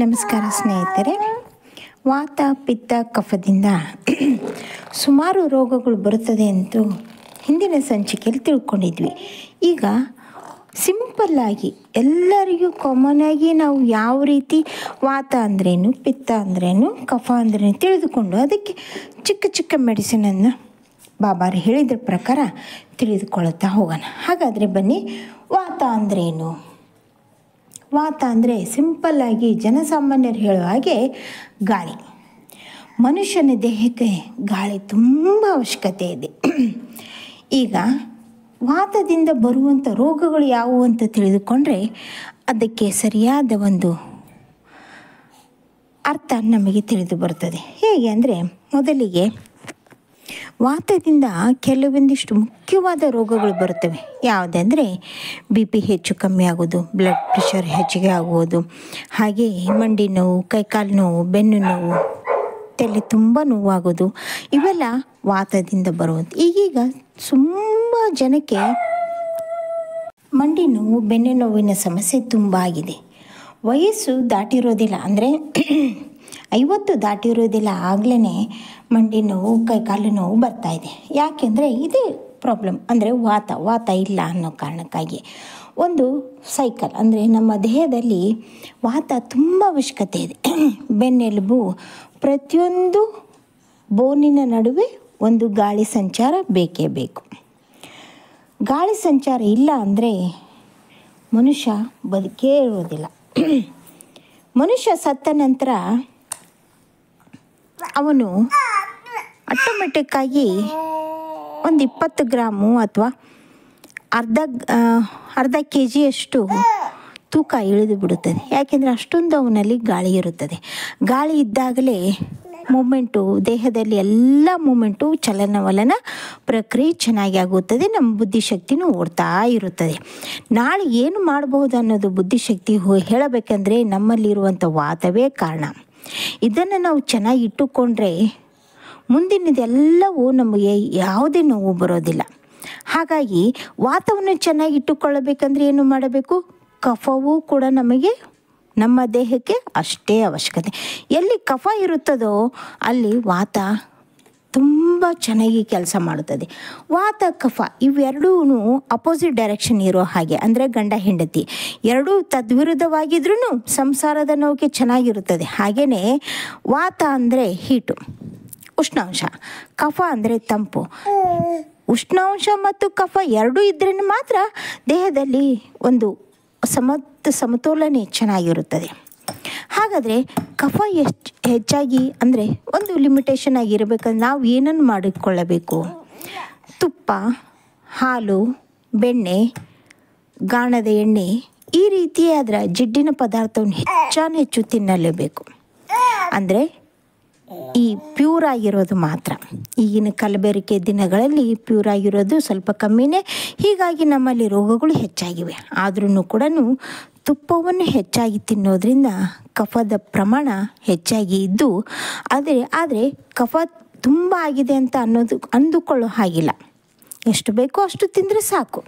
ನಮಸ್ಕಾರ ಸ್ನೇಹಿತರೆ. ವಾತ ಪಿತ್ತ ಕಫದಿಂದ ಸುಮಾರು ರೋಗಗಳು ಬರುತ್ತದೆ ಎಂದು ಹಿಂದಿನ ಸಂಚಿಕೆಯಲ್ಲಿ ತಿಳ್ಕೊಂಡಿದ್ವಿ. ಈಗ ಸಿಂಪಲ್ಲಾಗಿ ಎಲ್ಲರಿಗೂ ಕಾಮನ್ನಾಗಿ ನಾವು ಯಾವ ರೀತಿ ವಾತ ಅಂದ್ರೇನು, ಪಿತ್ತ ಅಂದ್ರೇನು, ಕಫ ಅಂದ್ರೇನು ತಿಳಿದುಕೊಂಡು ಅದಕ್ಕೆ ಚಿಕ್ಕ ಚಿಕ್ಕ ಮೆಡಿಸಿನನ್ನು ಬಾಬಾರು ಹೇಳಿದ ಪ್ರಕಾರ ತಿಳಿದುಕೊಳ್ಳುತ್ತಾ ಹೋಗೋಣ. ಹಾಗಾದರೆ ಬನ್ನಿ, ವಾತ ಅಂದ್ರೇನು? ವಾತ ಅಂದರೆ ಸಿಂಪಲ್ಲಾಗಿ ಜನಸಾಮಾನ್ಯರು ಹೇಳುವ ಹಾಗೆ ಗಾಳಿ. ಮನುಷ್ಯನ ದೇಹಕ್ಕೆ ಗಾಳಿ ತುಂಬ ಅವಶ್ಯಕತೆ ಇದೆ. ಈಗ ವಾತದಿಂದ ಬರುವಂಥ ರೋಗಗಳು ಯಾವುವು ಅಂತ ತಿಳಿದುಕೊಂಡ್ರೆ ಅದಕ್ಕೆ ಸರಿಯಾದ ಒಂದು ಅರ್ಥ ನಮಗೆ ತಿಳಿದು ಬರ್ತದೆ. ಹೇಗೆ ಅಂದರೆ, ಮೊದಲಿಗೆ ವಾತದಿಂದ ಕೆಲವೊಂದಿಷ್ಟು ಮುಖ್ಯವಾದ ರೋಗಗಳು ಬರುತ್ತವೆ. ಯಾವುದೆಂದರೆ BP ಹೆಚ್ಚು ಕಮ್ಮಿ ಆಗೋದು, ಬ್ಲಡ್ ಪ್ರೆಷರ್ ಹೆಚ್ಚಿಗೆ ಆಗುವುದು, ಹಾಗೆ ಮಂಡಿ ನೋವು, ಕೈಕಾಲು ನೋವು, ಬೆನ್ನು ನೋವು, ತಲೆ ತುಂಬ ನೋವಾಗೋದು, ಇವೆಲ್ಲ ವಾತದಿಂದ ಬರುವಂಥ. ಈಗೀಗ ತುಂಬ ಜನಕ್ಕೆ ಮಂಡಿ ನೋವು, ಬೆನ್ನು ನೋವಿನ ಸಮಸ್ಯೆ ತುಂಬ ಆಗಿದೆ. ವಯಸ್ಸು ದಾಟಿರೋದಿಲ್ಲ, ಅಂದರೆ 50 ದಾಟಿರೋದಿಲ್ಲ, ಆಗಲೇ ಮಂಡಿ ನೋವು, ಕೈಕಾಲು ನೋವು ಬರ್ತಾಯಿದೆ. ಯಾಕೆಂದರೆ ಇದೇ ಪ್ರಾಬ್ಲಮ್, ಅಂದರೆ ವಾತ ಇಲ್ಲ ಅನ್ನೋ ಕಾರಣಕ್ಕಾಗಿ. ಒಂದು ಸೈಕಲ್, ಅಂದರೆ ನಮ್ಮ ದೇಹದಲ್ಲಿ ವಾತ ತುಂಬ ಅವಶ್ಯಕತೆ ಇದೆ. ಬೆನ್ನೆಲುಬು, ಪ್ರತಿಯೊಂದು ಬೋನಿನ ನಡುವೆ ಒಂದು ಗಾಳಿ ಸಂಚಾರ ಬೇಕೇ ಬೇಕು. ಗಾಳಿ ಸಂಚಾರ ಇಲ್ಲ ಅಂದರೆ ಮನುಷ್ಯ ಬದುಕೇ ಇರೋದಿಲ್ಲ. ಮನುಷ್ಯ ಸತ್ತ ನಂತರ ಅವನು ಆಟೋಮೆಟಿಕ್ಕಾಗಿ ಒಂದು 20 ಗ್ರಾಮು ಅಥವಾ ಅರ್ಧ KGಯಷ್ಟು ತೂಕ ಇಳಿದು ಬಿಡುತ್ತದೆ. ಯಾಕೆಂದರೆ ಅಷ್ಟೊಂದು ಅವನಲ್ಲಿ ಗಾಳಿ ಇರುತ್ತದೆ. ಗಾಳಿ ಇದ್ದಾಗಲೇ ಮೂಮೆಂಟು, ದೇಹದಲ್ಲಿ ಎಲ್ಲ ಮೂಮೆಂಟು, ಚಲನವಲನ ಪ್ರಕ್ರಿಯೆ ಚೆನ್ನಾಗಿ ಆಗುತ್ತದೆ. ನಮ್ಮ ಬುದ್ಧಿಶಕ್ತಿನೂ ಓಡ್ತಾ ಇರುತ್ತದೆ. ನಾಳೆ ಏನು ಮಾಡಬಹುದು ಅನ್ನೋದು ಬುದ್ಧಿಶಕ್ತಿ ಹೇಳಬೇಕಂದ್ರೆ ನಮ್ಮಲ್ಲಿರುವಂಥ ವಾತವೇ ಕಾರಣ. ಇದನ್ನು ನಾವು ಚೆನ್ನಾಗಿ ಇಟ್ಟುಕೊಂಡ್ರೆ ಮುಂದಿನದೆಲ್ಲವೂ ನಮಗೆ ಯಾವುದೇ ನೋವು ಬರೋದಿಲ್ಲ. ಹಾಗಾಗಿ ವಾತವನ್ನು ಚೆನ್ನಾಗಿ ಇಟ್ಟುಕೊಳ್ಳಬೇಕಂದ್ರೆ ಏನು ಮಾಡಬೇಕು? ಕಫವೂ ಕೂಡ ನಮಗೆ, ನಮ್ಮ ದೇಹಕ್ಕೆ ಅಷ್ಟೇ ಅವಶ್ಯಕತೆ. ಎಲ್ಲಿ ಕಫ ಇರುತ್ತದೋ ಅಲ್ಲಿ ವಾತ ತುಂಬ ಚೆನ್ನಾಗಿ ಕೆಲಸ ಮಾಡುತ್ತದೆ. ವಾತ ಕಫ ಇವೆರಡೂ ಅಪೋಸಿಟ್ ಡೈರೆಕ್ಷನ್ ಇರೋ ಹಾಗೆ, ಅಂದರೆ ಗಂಡ ಹೆಂಡತಿ ಎರಡೂ ತದ್ವಿರುದ್ಧವಾಗಿದ್ರೂ ಸಂಸಾರದ ನೌಕೆ ಚೆನ್ನಾಗಿರುತ್ತದೆ. ಹಾಗೆಯೇ ವಾತ ಅಂದರೆ ಹೀಟು, ಉಷ್ಣಾಂಶ, ಕಫ ಅಂದರೆ ತಂಪು. ಉಷ್ಣಾಂಶ ಮತ್ತು ಕಫ ಎರಡೂ ಇದ್ದರೆ ಮಾತ್ರ ದೇಹದಲ್ಲಿ ಒಂದು ಸಮತೋಲನೆ ಚೆನ್ನಾಗಿರುತ್ತದೆ. ಹಾಗಾದರೆ ಕಫ ಹೆಚ್ಚಾಗಿ ಅಂದರೆ ಒಂದು ಲಿಮಿಟೇಷನ್ ಆಗಿರಬೇಕಂದ್ರೆ ನಾವು ಏನನ್ನು ಮಾಡಿಕೊಳ್ಳಬೇಕು? ತುಪ್ಪ, ಹಾಲು, ಬೆಣ್ಣೆ, ಗಾಣದ ಎಣ್ಣೆ, ಈ ರೀತಿಯಾದ ಜಿಡ್ಡಿನ ಪದಾರ್ಥವನ್ನು ಹೆಚ್ಚು ತಿನ್ನಲೇಬೇಕು. ಅಂದರೆ ಈ ಪ್ಯೂರ್ ಆಗಿರೋದು ಮಾತ್ರ. ಈಗಿನ ಕಲಬೆರಕೆ ದಿನಗಳಲ್ಲಿ ಪ್ಯೂರ್ ಆಗಿರೋದು ಸ್ವಲ್ಪ ಕಮ್ಮಿನೇ. ಹೀಗಾಗಿ ನಮ್ಮಲ್ಲಿ ರೋಗಗಳು ಹೆಚ್ಚಾಗಿವೆ. ಆದ್ರೂ ಕೂಡ ತುಪ್ಪವನ್ನು ಹೆಚ್ಚಾಗಿ ತಿನ್ನೋದ್ರಿಂದ ಕಫದ ಪ್ರಮಾಣ ಹೆಚ್ಚಾಗಿ ಇದ್ದು, ಆದರೆ ಕಫ ತುಂಬ ಆಗಿದೆ ಅಂತ ಅಂದುಕೊಳ್ಳೋ ಹಾಗಿಲ್ಲ. ಎಷ್ಟು ಬೇಕೋ ಅಷ್ಟು ತಿಂದರೆ ಸಾಕು.